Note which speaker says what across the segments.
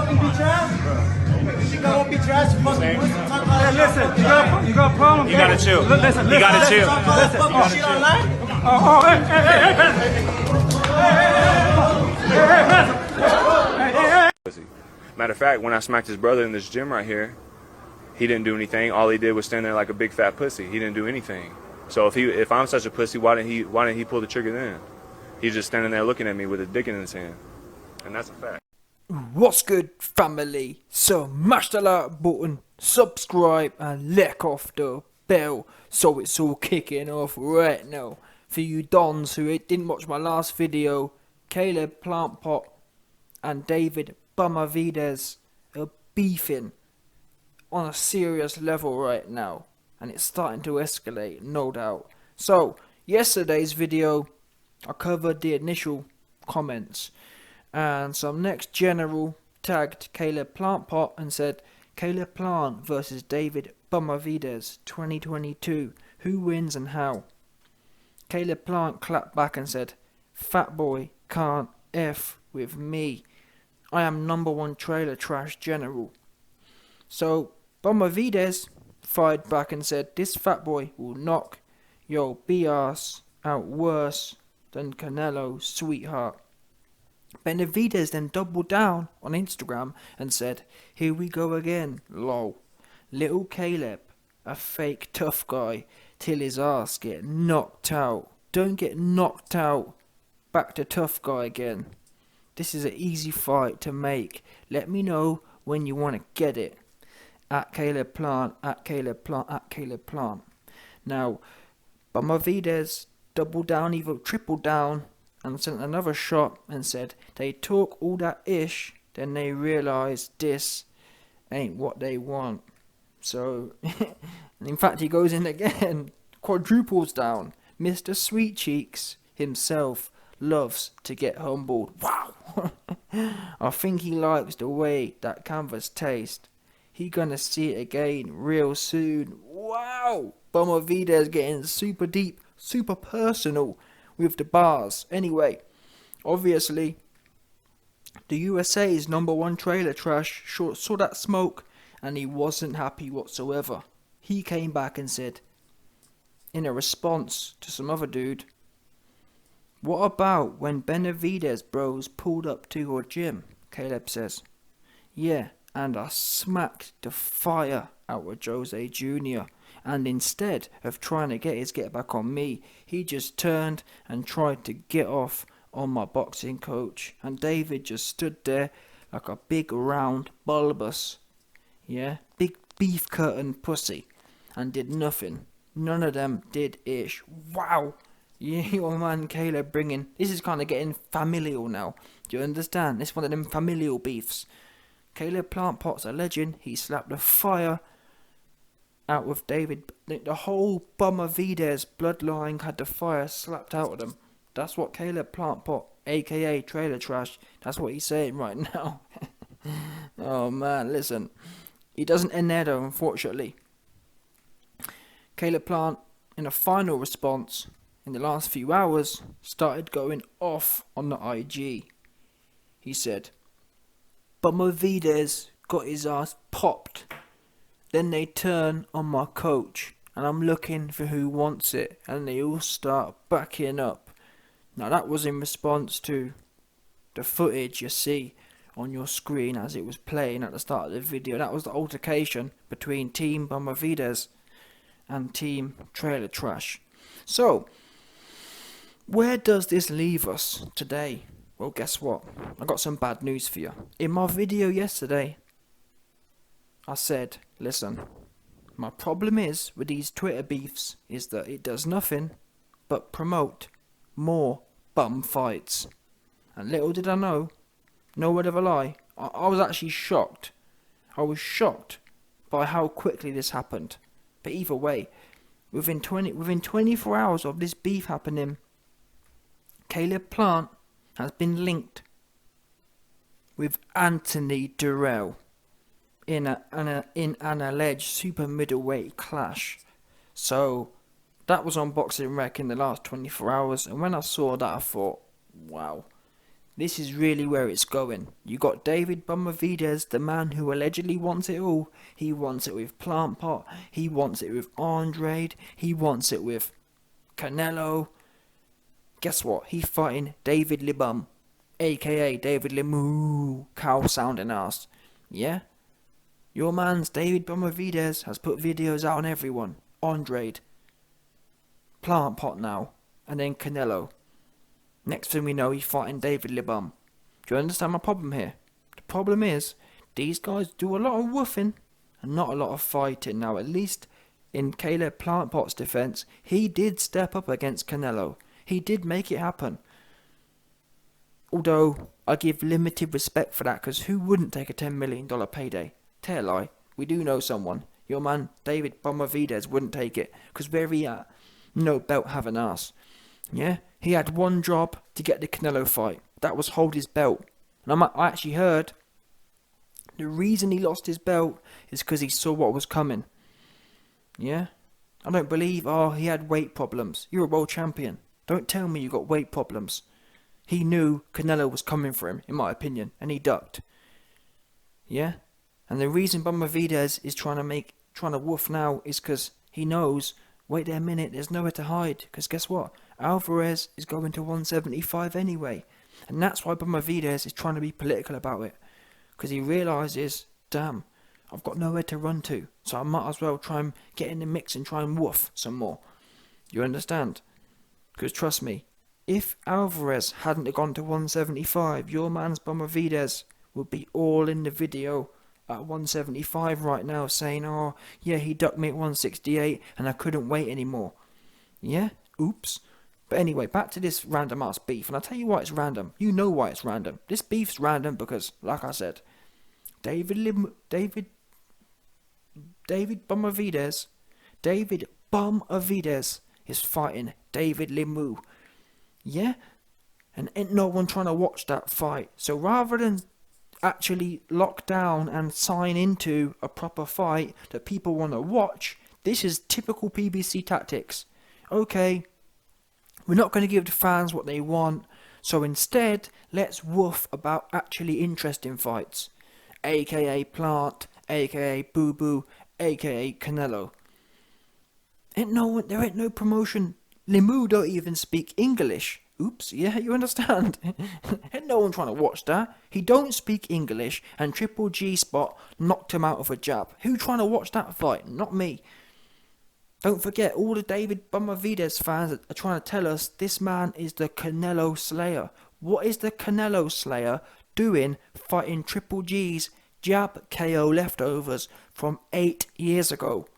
Speaker 1: Listen, you got a problem.
Speaker 2: You gotta chill.
Speaker 1: Listen,
Speaker 2: you gotta chill. Matter of fact, when I smacked his brother in this gym right here, he didn't do anything. All he did was stand there like a big fat pussy. He didn't do anything. So if I'm such a pussy, why didn't he pull the trigger then? He's just standing there looking at me with a dick in his hand, and that's a fact.
Speaker 3: What's good, family? So mash the like button, subscribe, and lick off the bell so it's all kicking off right now. For you dons who didn't watch my last video, Caleb Plantpot and David BENAVIDEZ are beefing on a serious level right now, and it's starting to escalate, no doubt. So yesterday's video, I covered the initial comments, and some next general tagged Caleb Plantpot and said, Caleb Plant versus David BENAVIDEZ 2022, who wins and how? Caleb Plant clapped back and said, fat boy can't F with me. I am #1 trailer trash general. So BENAVIDEZ fired back and said, this fat boy will knock your B-ass out worse than Canelo, sweetheart. BENAVIDEZ then doubled down on Instagram and said, here we go again, lol. Little Caleb, a fake tough guy, till his ass get knocked out. Don't get knocked out. Back to tough guy again. This is an easy fight to make. Let me know when you want to get it. At Caleb Plant, at Caleb Plant, at Caleb Plant. Now, BENAVIDEZ doubled down, even tripled down, and sent another shot and said, they talk all that ish, then they realise this ain't what they want. So, in fact, he goes in again, quadruples down. Mr. Sweet Cheeks himself loves to get humbled. Wow! I think he likes the way that canvas tastes. He gonna see it again real soon. Wow! BENAVIDEZ getting super deep, super personal with the bars. Anyway, obviously, the USA's #1 trailer trash saw that smoke and he wasn't happy whatsoever. He came back and said, in a response to some other dude, what about when BENAVIDEZ bros pulled up to your gym? Caleb says, yeah, and I smacked the fire out of Jose Jr. And instead of trying to get his get back on me, he just turned and tried to get off on my boxing coach. And David just stood there like a big round bulbous, yeah, big beef curtain pussy, and did nothing. None of them did ish. Wow! Yeah, your man Caleb bringing, this is kind of getting familial now. Do you understand? It's one of them familial beefs. Caleb Plantpot's a legend. He slapped the fire out with David. The whole BENAVIDEZ bloodline had the fire slapped out of them. That's what Caleb Plantpot, aka Trailer Trash, that's what he's saying right now. Oh man, listen. He doesn't end there though, unfortunately. Caleb Plant, in a final response, in the last few hours, started going off on the IG. He said, BENAVIDEZ got his ass popped. Then they turn on my coach, and I'm looking for who wants it, and they all start backing up. Now that was in response to the footage you see on your screen as it was playing at the start of the video. That was the altercation between Team BENAVIDEZ and Team Trailer Trash. So, where does this leave us today? Well, guess what? I got some bad news for you. In my video yesterday, I said, listen, my problem is with these Twitter beefs is that it does nothing but promote more bum fights. And little did I know, no word of a lie, I was actually shocked. I was shocked by how quickly this happened. But either way, within 24 hours of this beef happening, Caleb Plant has been linked with Anthony Durrell in an alleged super middleweight clash. So that was on Boxing Rec in the last 24 hours, and when I saw that I thought, wow, this is really where it's going. You got David Benavidez, the man who allegedly wants it all. He wants it with Plant Pot. He wants it with Andrade. He wants it with Canelo. Guess what? He's fighting David Libum, aka David Limu, cow sounding ass. Yeah? Your man's David Benavidez has put videos out on everyone. Andrade, Plant Pot now, and then Canelo. Next thing we know, he's fighting David Libum. Do you understand my problem here? The problem is, these guys do a lot of woofing and not a lot of fighting. Now, at least in Caleb Plant Pot's defense, he did step up against Canelo. He did make it happen. Although, I give limited respect for that, because who wouldn't take a $10 million payday? Tell a lie. We do know someone. Your man, David Benavidez, wouldn't take it, because where he at? No belt having ass. Yeah? He had one job to get the Canelo fight. That was hold his belt. And I actually heard the reason he lost his belt is because he saw what was coming. Yeah? I don't believe, he had weight problems. You're a world champion. Don't tell me you got weight problems. He knew Canelo was coming for him, in my opinion, and he ducked. Yeah? And the reason Benavidez is trying to woof now is because he knows, wait there a minute, there's nowhere to hide. Because guess what? Alvarez is going to 175 anyway. And that's why Benavidez is trying to be political about it. Because he realises, damn, I've got nowhere to run to. So I might as well try and get in the mix and try and woof some more. You understand? Because trust me, if Alvarez hadn't gone to 175, your man's Benavidez would be all in the video at 175 right now saying, oh, yeah, he ducked me at 168 and I couldn't wait anymore. Yeah? Oops. But anyway, back to this random ass beef. And I'll tell you why it's random. You know why it's random. This beef's random because, like I said, David Benavidez is fighting David Limu. Yeah? And ain't no one trying to watch that fight. So rather than actually lock down and sign into a proper fight that people want to watch, this is typical PBC tactics. Okay, we're not going to give the fans what they want, so instead, let's woof about actually interesting fights. AKA Plant, AKA Boo Boo, AKA Canelo. There ain't no promotion. Limu don't even speak English. Oops, yeah, you understand? Ain't no one trying to watch that. He don't speak English, and Triple G Spot knocked him out of a jab. Who trying to watch that fight? Not me. Don't forget, all the David Benavidez fans are trying to tell us this man is the Canelo Slayer. What is the Canelo Slayer doing fighting Triple G's jab KO leftovers from 8 years ago?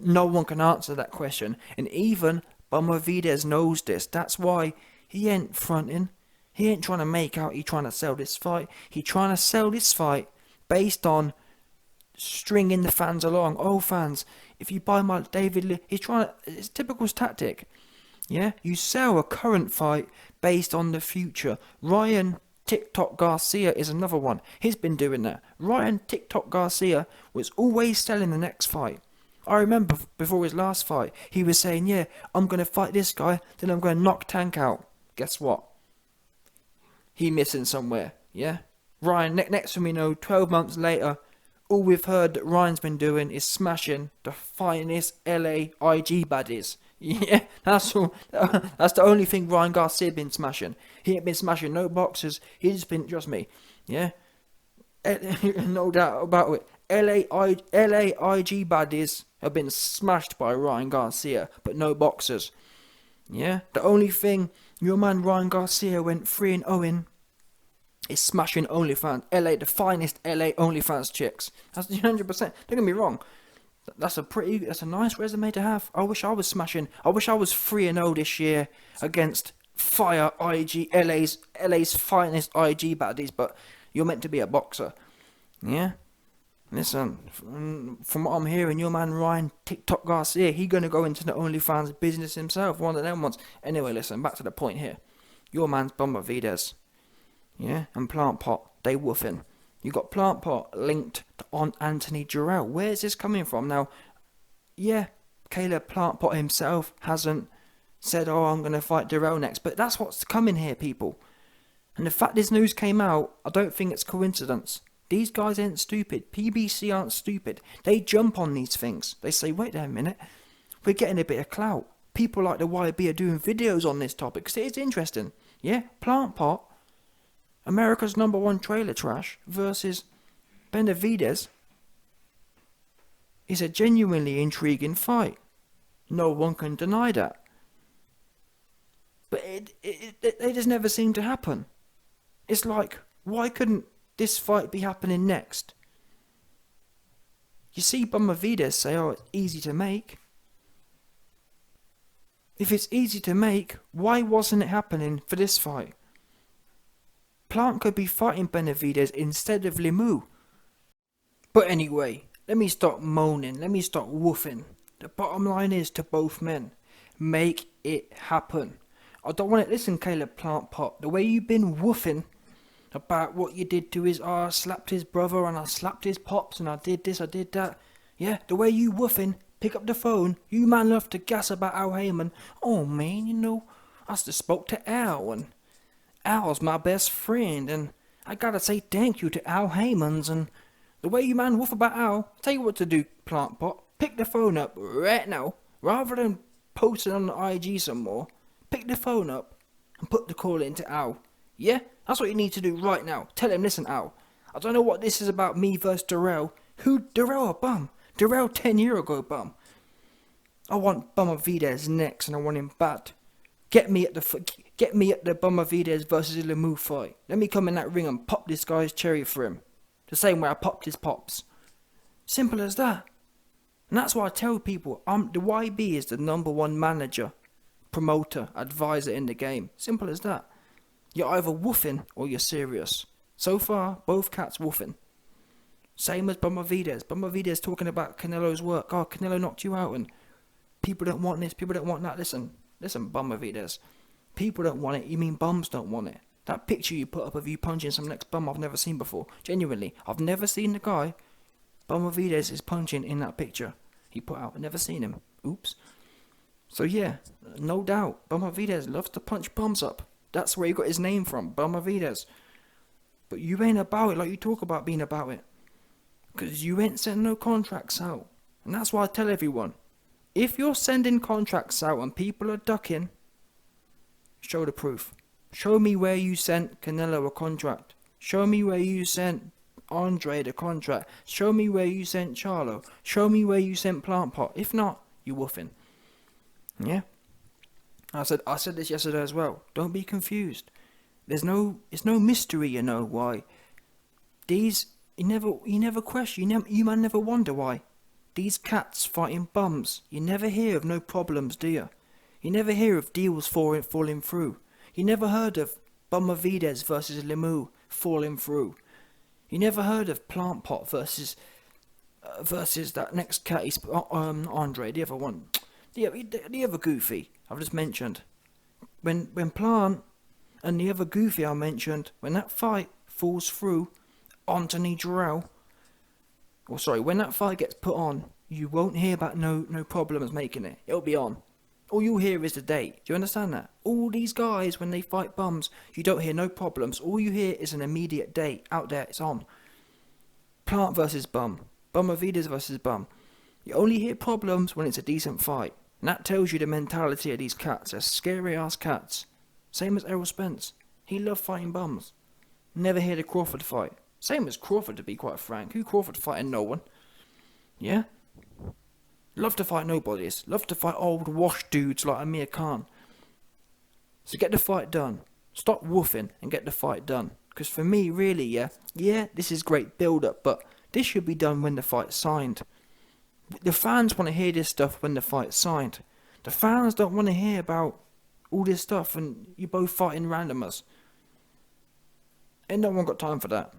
Speaker 3: No one can answer that question, and even Benavidez knows this. That's why he ain't fronting. He ain't trying to make out he trying to sell this fight. He trying to sell this fight based stringing the fans along. Oh, fans, if you buy my David, it's typical tactic. Yeah, you sell a current fight based on the future. Ryan TikTok Garcia is another one. He's been doing that. Ryan TikTok Garcia was always selling the next fight. I remember before his last fight, he was saying, yeah, I'm going to fight this guy, then I'm going to knock Tank out. Guess what? He missing somewhere, yeah? Ryan, next thing we know, 12 months later, all we've heard that Ryan's been doing is smashing the finest LA IG baddies. Yeah, that's all. That's the only thing Ryan Garcia been smashing. He ain't been smashing no boxers. He's been, trust me, yeah? No doubt about it. LA IG baddies have been smashed by Ryan Garcia, but no boxers. Yeah? The only thing your man Ryan Garcia went 3-0 in is smashing OnlyFans. The finest LA OnlyFans chicks. That's 100%. Don't get me wrong. That's a nice resume to have. I wish I was 3-0 this year against fire LA's finest IG baddies, but you're meant to be a boxer. Yeah? Listen, from what I'm hearing, your man Ryan TikTok Garcia, he gonna go into the OnlyFans business himself, one of them ones. Anyway, listen, back to the point here. Your man's Benavidez, yeah, and Plant Pot, they woofing. You got Plant Pot linked on Anthony Jarrell. Where's this coming from? Now, yeah, Caleb Plant Pot himself hasn't said, oh, I'm gonna fight Jarrell next, but that's what's coming here, people. And the fact this news came out, I don't think it's coincidence. These guys ain't stupid. PBC aren't stupid. They jump on these things. They say, wait there a minute, we're getting a bit of clout. People like the YB are doing videos on this topic because it's interesting. Yeah, Plant Pot, America's #1 trailer trash versus BENAVIDEZ is a genuinely intriguing fight. No one can deny that. But it just never seemed to happen. It's like, why couldn't this fight be happening next? You see BENAVIDEZ say, oh, it's easy to make. If it's easy to make, why wasn't it happening for this fight? Plant could be fighting BENAVIDEZ instead of Lemieux. But anyway, let me stop moaning, let me stop woofing. The bottom line is to both men, make it happen. I don't want to listen, Caleb Plant Pot. The way you've been woofing about what you did to his, I slapped his brother and I slapped his pops and I did this, I did that. Yeah, the way you woofing, pick up the phone. You man love to gas about Al Heyman. Oh man, you know, I just spoke to Al and Al's my best friend and I gotta say thank you to Al Heyman's and the way you man woof about Al. I'll tell you what to do, Plant Pot. Pick the phone up right now. Rather than posting on the IG some more, pick the phone up and put the call into Al. Yeah? That's what you need to do right now. Tell him, listen, Al, I don't know what this is about me versus Darrell. Who? Darrell a bum. Darrell 10 years ago bum. I want BENAVIDEZ next and I want him bad. Get me at the BENAVIDEZ versus Lemieux fight. Let me come in that ring and pop this guy's cherry for him. The same way I popped his pops. Simple as that. And that's why I tell people, the YB is the #1 manager, promoter, advisor in the game. Simple as that. You're either woofing or you're serious. So far, both cats woofing. Same as BENAVIDEZ. BENAVIDEZ talking about Canelo's work. Oh, Canelo knocked you out and people don't want this, people don't want that. Listen, BENAVIDEZ. People don't want it, you mean bums don't want it. That picture you put up of you punching some next bum I've never seen before. Genuinely, I've never seen the guy BENAVIDEZ is punching in that picture he put out. I've never seen him. Oops. So yeah, no doubt, BENAVIDEZ loves to punch bums up. That's where he got his name from, BENAVIDEZ. But you ain't about it like you talk about being about it. Because you ain't sending no contracts out. And that's why I tell everyone, if you're sending contracts out and people are ducking, show the proof. Show me where you sent Canelo a contract. Show me where you sent Andre the contract. Show me where you sent Charlo. Show me where you sent Plant Pot. If not, you woofing. Yeah? I said this yesterday as well. Don't be confused. It's no mystery, you know, why. You never question, you man never wonder why. These cats fighting bums, you never hear of no problems, do you? You never hear of deals falling through. You never heard of BENAVIDEZ versus Lemieux falling through. You never heard of Plant Pot versus that next cat, Andre, the other one. The other goofy I've just mentioned. When Plant and the other goofy I mentioned, when that fight falls through, Anthony Jarrell, when that fight gets put on, you won't hear about no problems making it. It'll be on. All you'll hear is the date. Do you understand that? All these guys, when they fight bums, you don't hear no problems. All you hear is an immediate date. Out there, it's on. Plant versus bum. BENAVIDEZ versus bum. You only hear problems when it's a decent fight. And that tells you the mentality of these cats. They're scary ass cats. Same as Errol Spence. He loved fighting bums. Never hear the Crawford fight. Same as Crawford, to be quite frank. Who Crawford fighting? No one. Yeah? Love to fight nobodies. Love to fight old wash dudes like Amir Khan. So get the fight done. Stop woofing and get the fight done. Because for me, really, yeah, this is great build-up, but this should be done when the fight's signed. The fans want to hear this stuff when the fight's signed. The fans don't want to hear about all this stuff and you both fighting randomers. Ain't no one got time for that.